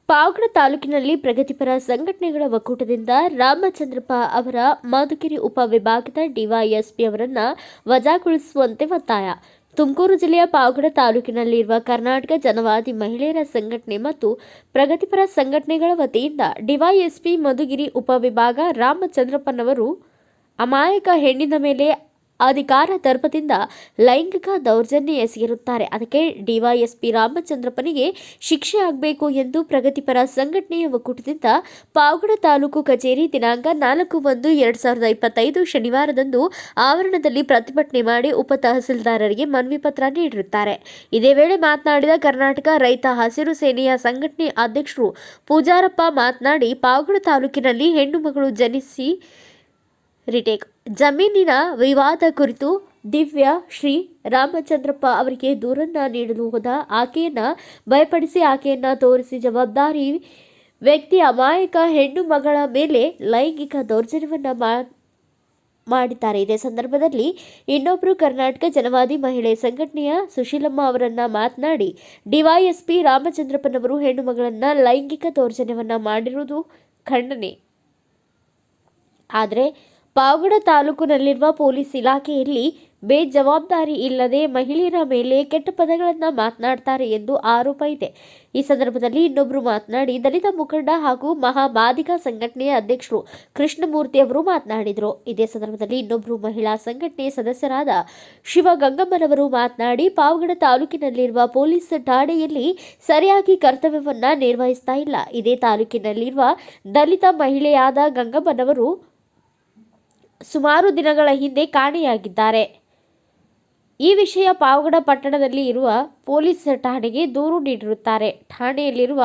ಪಾವಗಡ ತಾಲೂಕಿನಲ್ಲಿ ಪ್ರಗತಿಪರ ಸಂಘಟನೆಗಳ ಒಕ್ಕೂಟದಿಂದ ರಾಮಚಂದ್ರಪ್ಪ ಅವರ ಮಧುಗಿರಿ ಉಪವಿಭಾಗದ ಡಿವೈಎಸ್ಪಿ ಅವರನ್ನು ವಜಾಗೊಳಿಸುವಂತೆ ಒತ್ತಾಯ. ತುಮಕೂರು ಜಿಲ್ಲೆಯ ಪಾವಗಡ ತಾಲೂಕಿನಲ್ಲಿರುವ ಕರ್ನಾಟಕ ಜನವಾದಿ ಮಹಿಳೆಯರ ಸಂಘಟನೆ ಮತ್ತು ಪ್ರಗತಿಪರ ಸಂಘಟನೆಗಳ ವತಿಯಿಂದ ಡಿವೈಎಸ್ಪಿ ಮಧುಗಿರಿ ಉಪವಿಭಾಗ ರಾಮಚಂದ್ರಪ್ಪನವರು ಅಮಾಯಕ ಹೆಣ್ಣಿನ ಮೇಲೆ ಅಧಿಕಾರ ದರ್ಪದಿಂದ ಲೈಂಗಿಕ ದೌರ್ಜನ್ಯ ಎಸಗಿರುತ್ತಾರೆ. ಅದಕ್ಕೆ ಡಿವೈಎಸ್ಪಿ ರಾಮಚಂದ್ರಪ್ಪನಿಗೆ ಶಿಕ್ಷೆ ಆಗಬೇಕು ಎಂದು ಪ್ರಗತಿಪರ ಸಂಘಟನೆಯ ಒಕ್ಕೂಟದಿಂದ ಪಾವಗಡ ತಾಲೂಕು ಕಚೇರಿ ದಿನಾಂಕ 4/1/2025 ಶನಿವಾರದಂದು ಆವರಣದಲ್ಲಿ ಪ್ರತಿಭಟನೆ ಮಾಡಿ ಉಪ ತಹಸೀಲ್ದಾರರಿಗೆ ಮನವಿ ಪತ್ರ ನೀಡಿರುತ್ತಾರೆ. ಇದೇ ವೇಳೆ ಮಾತನಾಡಿದ ಕರ್ನಾಟಕ ರೈತ ಹಸಿರು ಸೇನೆಯ ಸಂಘಟನೆ ಅಧ್ಯಕ್ಷರು ಪೂಜಾರಪ್ಪ ಮಾತನಾಡಿ, ಪಾವಗಡ ತಾಲೂಕಿನಲ್ಲಿ ಹೆಣ್ಣು ಮಗಳು ಜನಿಸಿ ಜಮೀನಿನ ವಿವಾದ ಕುರಿತು ದಿವ್ಯಾ ಶ್ರೀ ರಾಮಚಂದ್ರಪ್ಪ ಅವರಿಗೆ ದೂರನ್ನ ನೀಡಲು ಹೋದ ಆಕೆಯನ್ನ ಭಯಪಡಿಸಿ ಆಕೆಯನ್ನ ತೋರಿಸಿ ಜವಾಬ್ದಾರಿ ವ್ಯಕ್ತಿ ಅಮಾಯಕ ಹೆಣ್ಣು ಮಗಳ ಮೇಲೆ ಲೈಂಗಿಕ ದೌರ್ಜನ್ಯವನ್ನ ಮಾಡಿದ್ದಾರೆ. ಇದೇ ಸಂದರ್ಭದಲ್ಲಿ ಇನ್ನೊಬ್ಬರು ಕರ್ನಾಟಕ ಜನವಾದಿ ಮಹಿಳೆ ಸಂಘಟನೆಯ ಸುಶೀಲಮ್ಮ ಅವರನ್ನ ಮಾತನಾಡಿ, ಡಿವೈಎಸ್ಪಿ ರಾಮಚಂದ್ರಪ್ಪನವರು ಹೆಣ್ಣು ಮಗಳನ್ನ ಲೈಂಗಿಕ ದೌರ್ಜನ್ಯವನ್ನ ಮಾಡಿರುವುದು ಖಂಡನೆ. ಆದರೆ ಪಾವಗಡ ತಾಲೂಕಿನಲ್ಲಿರುವ ಪೊಲೀಸ್ ಇಲಾಖೆಯಲ್ಲಿ ಬೇಜವಾಬ್ದಾರಿ ಇಲ್ಲದೆ ಮಹಿಳೆಯರ ಮೇಲೆ ಕೆಟ್ಟ ಪದಗಳನ್ನು ಮಾತನಾಡ್ತಾರೆ ಎಂದು ಆರೋಪ ಇದೆ. ಈ ಸಂದರ್ಭದಲ್ಲಿ ಇನ್ನೊಬ್ಬರು ಮಾತನಾಡಿ, ದಲಿತ ಮುಖಂಡ ಹಾಗೂ ಮಹಾಮಾದಿಗ ಸಂಘಟನೆಯ ಅಧ್ಯಕ್ಷರು ಕೃಷ್ಣಮೂರ್ತಿ ಅವರು ಮಾತನಾಡಿದರು. ಇದೇ ಸಂದರ್ಭದಲ್ಲಿ ಇನ್ನೊಬ್ಬರು ಮಹಿಳಾ ಸಂಘಟನೆ ಸದಸ್ಯರಾದ ಶಿವಗಂಗಮ್ಮನವರು ಮಾತನಾಡಿ, ಪಾವಗಡ ತಾಲೂಕಿನಲ್ಲಿರುವ ಪೊಲೀಸ್ ಠಾಣೆಯಲ್ಲಿ ಸರಿಯಾಗಿ ಕರ್ತವ್ಯವನ್ನ ನಿರ್ವಹಿಸ್ತಾ ಇಲ್ಲ. ಇದೇ ತಾಲೂಕಿನಲ್ಲಿರುವ ದಲಿತ ಮಹಿಳೆಯಾದ ಗಂಗಮ್ಮನವರು ಸುಮಾರು ದಿನಗಳ ಹಿಂದೆ ಕಾಣೆಯಾಗಿದ್ದಾರೆ. ಈ ವಿಷಯ ಪಾವಗಡ ಪಟ್ಟಣದಲ್ಲಿ ಇರುವ ಪೊಲೀಸ್ ಠಾಣೆಗೆ ದೂರು ನೀಡಿರುತ್ತಾರೆ. ಠಾಣೆಯಲ್ಲಿರುವ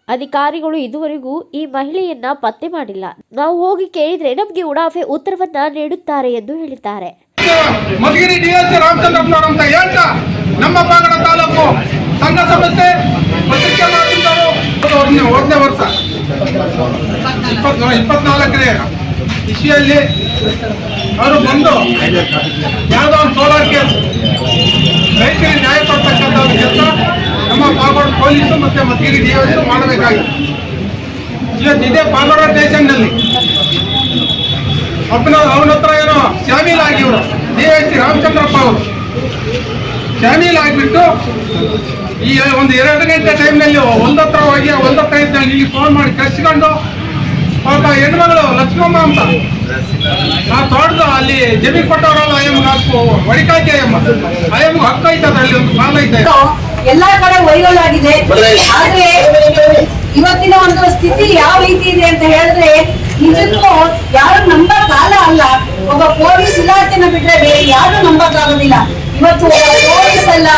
ಅಧಿಕಾರಿಗಳು ಇದುವರೆಗೂ ಈ ಮಹಿಳೆಯನ್ನ ಪತ್ತೆ ಮಾಡಿಲ್ಲ. ನಾವು ಹೋಗಿ ಕೇಳಿದ್ರೆ ನಮಗೆ ಉಡಾಫೆ ಉತ್ತರವನ್ನ ನೀಡುತ್ತಾರೆ ಎಂದು ಹೇಳಿದ್ದಾರೆ. ಮಧುಗಿರಿ ಡಿಎಸ್ಪಿ ರಾಮಚಂದ್ರಪ್ಪನವರಂತ ಹೇಳ್ತಾ ನಮ್ಮ ಪಾವಗಡ ತಾಲೂಕು ಸಂಘ ಸಂಸ್ಥೆ ಪತ್ರಿಕೆ ಮಾಧ್ಯಮದವರು 1ನೇ ವರ್ಷ 24ನೇ ಇಶಿಯಲ್ಲಿ ಅವರು ಬಂದು ಯಾವುದೋ ಒಂದು ಸೋಲಾರ್ ಕೇಸ್ ರೈತರಿಗೆ ನ್ಯಾಯ ಕೊಡ್ತಕ್ಕಂಥ ಕೆಲಸ ನಮ್ಮ ಪಾವಗಡ ಪೊಲೀಸು ಮತ್ತು ಮಧುಗಿರಿ ಡಿಎಸ್ಪಿ ಮಾಡಬೇಕಾಗಿತ್ತು. ಇವತ್ತು ಇದೇ ಪಾವಗಡ ಸ್ಟೇಷನ್ನಲ್ಲಿ ಅವನ ಹತ್ರ ಏನೋ ಶಾಮೀಲ್ ಆಗಿವರು ಡಿಎಸ್ಪಿ ರಾಮಚಂದ್ರಪ್ಪ ಅವರು ಶಾಮೀಲ್ ಆಗಿಬಿಟ್ಟು ಈ ಒಂದು 2 ಗಂಟೆ ಟೈಮ್ನಲ್ಲಿ ಒಂದತ್ರ ಹೋಗಿ 1:05 ಇಲ್ಲಿ ಫೋನ್ ಮಾಡಿ ಕರೆಸಿಕೊಂಡು ಪಾಪ ಹೆಣ್ಮಗಳು ಲಕ್ಷ್ಮಮ್ಮ ಅಂತ ಆ ತೋಟದ ಅಲ್ಲಿ ಜಮೀನು ಕೊಟ್ಟವರಲ್ಲ ಅಯ್ಯಮ್ಗೆ ಹಾಕು ಹೊಡಿಕಾಯ್ತಿ ಅಯ್ಯಮ್ಗೆ ಹಕ್ಕು ಐತದ ಅಲ್ಲಿ ಒಂದು ಸಾಲ ಐತೆ. ಎಲ್ಲಾ ಕಡೆ ವೈರಲಾಗಿದೆ. ಆದ್ರೆ ಇವತ್ತಿನ ಒಂದು ಸ್ಥಿತಿ ಯಾವ ರೀತಿ ಇದೆ ಅಂತ ಹೇಳಿದ್ರೆ ನಿಜಕ್ಕೂ ಯಾರು ನಂಬಕ್ ಕಾಲ ಅಲ್ಲ. ಒಬ್ಬ ಪೊಲೀಸ್ ಇಲಾಖೆನ ಬಿಟ್ರೆ ಬೇರೆ ಯಾರು ನಂಬಕ್ ಆಗೋದಿಲ್ಲ. ಇವತ್ತು ಪೊಲೀಸ್ ಅಲ್ಲ,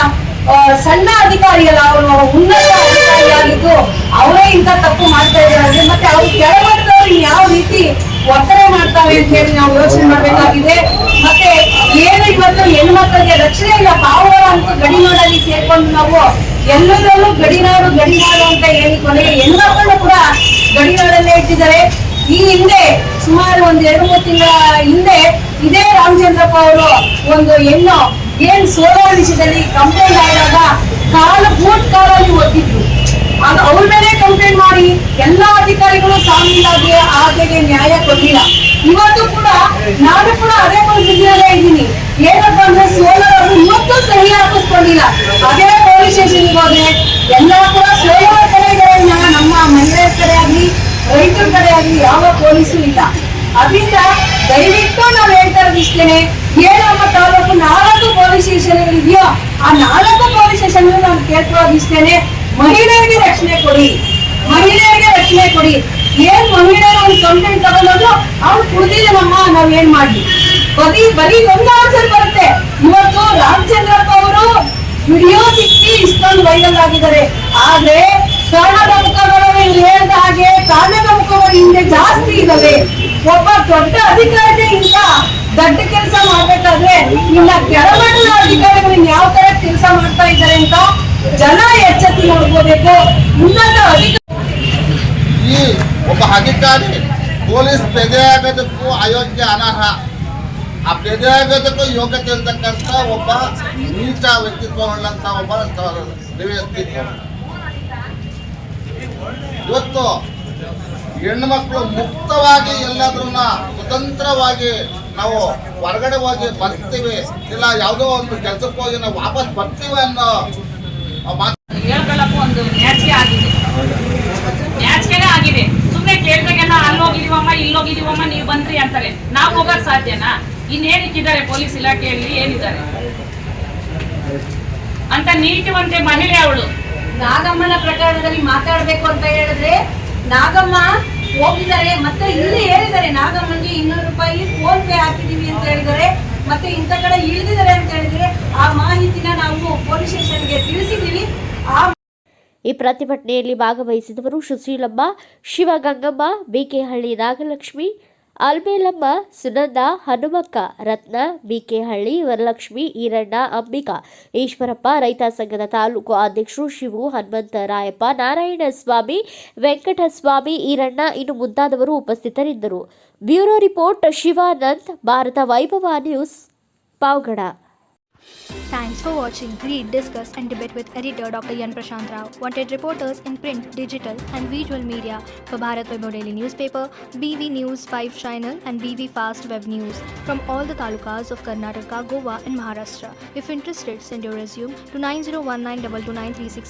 ಸಣ್ಣ ಅಧಿಕಾರಿಯಲ್ಲ, ಅವರು ಉನ್ನತ ಅಧಿಕಾರಿಯಾಗಿದ್ದು ಅವರೇ ಇಂಥ ತಪ್ಪು ಮಾಡ್ತಾ ಇದ್ದಾರೆ. ಮತ್ತೆ ಅವ್ರು ಕೆಳಮಟ್ಟದವ್ರು ಯಾವ ರೀತಿ ಒತ್ತಡ ಮಾಡ್ತಾರೆ ಅಂತ ಹೇಳಿ ನಾವು ಯೋಚನೆ ಮಾಡ್ಬೇಕಾಗಿದೆ. ಮತ್ತೆ ಏನು ಇವತ್ತು ಹೆಣ್ಮಕ್ಳಿಗೆ ರಕ್ಷಣೆ ಇಲ್ಲ. ಪಾವಗಡ ಅಂತ ಗಡಿನಾಡಲ್ಲಿ ಸೇರ್ಕೊಂಡು ನಾವು ಎಲ್ಲದರಲ್ಲೂ ಗಡಿನಾಡು ಅಂತ ಹೇಳಿ ಕೊನೆಗೆ ಹೆಣ್ಮಕ್ಕಳನ್ನು ಕೂಡ ಗಡಿನಾಡಲ್ಲೇ ಇಟ್ಟಿದ್ದಾರೆ. ಈ ಹಿಂದೆ ಸುಮಾರು ಒಂದು 2-3 ತಿಂಗಳ ಹಿಂದೆ ಇದೇ ರಾಮಚಂದ್ರಪ್ಪ ಅವರು ಒಂದು ಹೆಣ್ಣು ಏನ್ ಸೋಲಾರ್ ವಿಷಯದಲ್ಲಿ ಕಂಪ್ಲೇಂಟ್ ಆದಾಗ ಬೂಟ್ ಕಾಲಲ್ಲಿ ಒತ್ತಿದ್ರು. ಆಗ ಅವ್ರ ಮೇಲೆ ಕಂಪ್ಲೇಂಟ್ ಮಾಡಿ ಎಲ್ಲಾ ಅಧಿಕಾರಿಗಳು ಸಾಮೀಲಾಗಿ ಆಕೆಗೆ ನ್ಯಾಯ ಕೊಡ್ಲಿಲ್ಲ. ಇವತ್ತು ಕೂಡ ನಾನು ಕೂಡ ಅದೇ ಪರಿಸ್ಥಿತಿಯಲ್ಲೇ ಇದ್ದೀನಿ. ಏನಪ್ಪಾ ಅಂದ್ರೆ ಸೋಲಾರ್ ಅವರು ಇವತ್ತು ಸಹಿ ಹಾಕಿಸ್ಕೊಂಡಿಲ್ಲ. ಅದೇ ಪೊಲೀಸ್ ಸ್ಟೇಷನ್ಗೆ ಹೋದ್ರೆ ಎಲ್ಲ ಕೂಡ ಸೋಲಾರ್ ಕಡೆ ನಮ್ಮ ಮಹಿಳೆಯರ ಕಡೆ ಆಗ್ಲಿ ರೈತರ ಕಡೆ ಆಗ್ಲಿ ಯಾವ ಪೊಲೀಸು ಇಲ್ಲ. ಅದರಿಂದ ದಯವಿಟ್ಟು ನಾವು ಹೇಳ್ತಾ ಇರೋದಿಷ್ಟೇನೆ, ಏನು ನಮ್ಮ ತಾಲೂಕು 4 ಪೊಲೀಸ್ ಸ್ಟೇಷನ್ಗಳಿದೆಯೋ ಆ 4 ಪೊಲೀಸ್ ಸ್ಟೇಷನ್ ನಾನು ಕೇಳ್ಕೊಳ್ಳೋದಿಷ್ಟೇನೆ, ಮಹಿಳೆಯರಿಗೆ ರಕ್ಷಣೆ ಕೊಡಿ, ಮಹಿಳೆಯರಿಗೆ ರಕ್ಷಣೆ ಕೊಡಿ. ಏನ್ ಮಹಿಳೆಯರು ಒಂದು ಕಂಪ್ಲೇಂಟ್ ತಗೊಂಡು ಅವ್ರು ಕುಡ್ದಿದ್ದೀನಮ್ಮ ನಾವ್ ಏನ್ ಮಾಡ್ಲಿ, ಬರೀ ಒಂದು ಆನ್ಸರ್ ಬರುತ್ತೆ. ಇವತ್ತು ರಾಮಚಂದ್ರಪ್ಪ ಅವರು ವಿಡಿಯೋ ಸಿಕ್ಕಿ ಇಷ್ಟೊಂದು ವೈರಲ್ ಆಗಿದ್ದಾರೆ. ಆದ್ರೆ ಕಾರಣದ ಮುಖಗಳು ಹೇಳಿದ ಹಾಗೆ ಕಾರಣದ ಮುಖಗಳು ಹಿಂದೆ ಜಾಸ್ತಿ ಇದಾವೆ. ಒಬ್ಬ ದೊಡ್ಡ ಅಧಿಕಾರಿ ಇಂತ ದೊಡ್ಡ ಕೆಲಸ ಮಾಡ್ಬೇಕಾದ್ರೆ ಇನ್ನ ಕೆಳಮಟ್ಟದ ಅಧಿಕಾರಿಗಳು ಯಾವ ತರ ಕೆಲಸ ಮಾಡ್ತಾ ಇದ್ದಾರೆ ಅಂತ ಜನ ಎಚ್ಚೆತ್ತು ನೋಡ್ಕೋಬೇಕು. ಉನ್ನತ ಈ ಒಬ್ಬ ಅಧಿಕಾರಿ ಪೊಲೀಸ್ ಬೆದೆಯಾಗೋದಕ್ಕೂ ಅಯೋಗ್ಯ ಅನರ್ಹ. ಆ ಬೆದೆಯಾಗೋದಕ್ಕೂ ಯೋಗ್ಯತೆ ಇರ್ತಕ್ಕಂಥ ಒಬ್ಬ ನೀಚ ವ್ಯಕ್ತಿತ್ವ ಉಳ್ಳಂತ ಒಬ್ಬ ಡಿವೈಎಸ್ಪಿ. ಇವತ್ತು ಹೆಣ್ಣು ಮಕ್ಕಳು ಮುಕ್ತವಾಗಿ ಎಲ್ಲಾದ್ರನ್ನ ಸ್ವತಂತ್ರವಾಗಿ ನಾವು ಹೊರಗಡೆ ಹೋಗಿ ಬರ್ತೀವಿ, ಇಲ್ಲ ಯಾವುದೋ ಒಂದು ಕೆಲಸಕ್ಕೆ ಹೋಗಿ ನಾವು ವಾಪಸ್ ಬರ್ತೀವಿ ಅನ್ನೋ ಮಾತು ಹೇಳ್ಕೊಳ್ಳಕ್ಕೂ ಒಂದು ನ್ಯಾಚಿಕೆ ಆಗಿದೆ, ನ್ಯಾಚಿಕೆನೇ ಆಗಿದೆ. ಸುಮ್ಮನೆ ಕೇಳ್ದಾಗೆಲ್ಲ ಅಲ್ಲೋಗಿದೀವಮ್ಮ ಇಲ್ಲೋಗಿದೀವಮ್ಮ ನೀವು ಬಂದ್ರಿ ಅಂತಾರೆ. ನಾವು ಹೋಗಕ್ ಸಾಧ್ಯನಾ? ಇನ್ನೇನಿಕ್ಕಿದ್ದಾರೆ ಪೊಲೀಸ್ ಇಲಾಖೆಯಲ್ಲಿ, ಏನಿದ್ದಾರೆ ಅಂತ ನೀತಿವಂತೆ ಮಹಿಳೆ ಅವಳು. ನಾಗಮ್ಮನ ಪ್ರಕರಣದಲ್ಲಿ ಮಾತಾಡ್ಬೇಕು ಅಂತ ಹೇಳಿದ್ರೆ ನಾಗಮ್ಮ ಹೋಗಿದ್ದಾರೆ, ಮತ್ತೆ ಇಲ್ಲಿ ಹೇಳಿದ್ದಾರೆ ನಾಗಮ್ಮನಿಗೆ 200 ರೂಪಾಯಿ ಫೋನ್ ಪೇ ಹಾಕಿದೀವಿ ಅಂತ ಹೇಳಿದ್ದಾರೆ, ಮತ್ತೆ ಇಂಥ ಕಡೆ ಇಳಿದಿದ್ದಾರೆ ಅಂತ ಹೇಳಿದ್ರೆ ಆ ಮಾಹಿತಿನ ನಾವು ಪೊಲೀಸ್ ಸ್ಟೇಷನ್ಗೆ ತಿಳಿಸಿದೀವಿ. ಈ ಪ್ರತಿಭಟನೆಯಲ್ಲಿ ಭಾಗವಹಿಸಿದವರು ಸುಶೀಲಮ್ಮ, ಶಿವಗಂಗಮ್ಮ, ಬಿಕೆಹಳ್ಳಿ ನಾಗಲಕ್ಷ್ಮಿ, ಅಲ್ಮೇಲಮ್ಮ, ಸುನಂದ, ಹನುಮಕ್ಕ, ರತ್ನ, ಬಿಕೆಹಳ್ಳಿ, ವರಲಕ್ಷ್ಮಿ, ಈರಣ್ಣ, ಅಂಬಿಕಾ, ಈಶ್ವರಪ್ಪ, ರೈತ ಸಂಘದ ತಾಲೂಕು ಅಧ್ಯಕ್ಷರು ಶಿವು, ಹನುಮಂತರಾಯಪ್ಪ, ನಾರಾಯಣಸ್ವಾಮಿ, ವೆಂಕಟಸ್ವಾಮಿ, ಈರಣ್ಣ ಇನ್ನು ಮುಂತಾದವರು ಉಪಸ್ಥಿತರಿದ್ದರು. ಬ್ಯೂರೋ ರಿಪೋರ್ಟ್ ಶಿವಾನಂದ್, ಭಾರತ ವೈಭವ news, Pavagada. Thanks for watching Read, Discuss and Debate with editor Dr. Yan Prashant Rao. Wanted reporters in print, digital and visual media for Bharat Vaibhav Daily Newspaper, BV News 5 Channel and BV Fast Web News from all the talukas of Karnataka, Goa and Maharashtra. If interested, send your resume to 9019229369.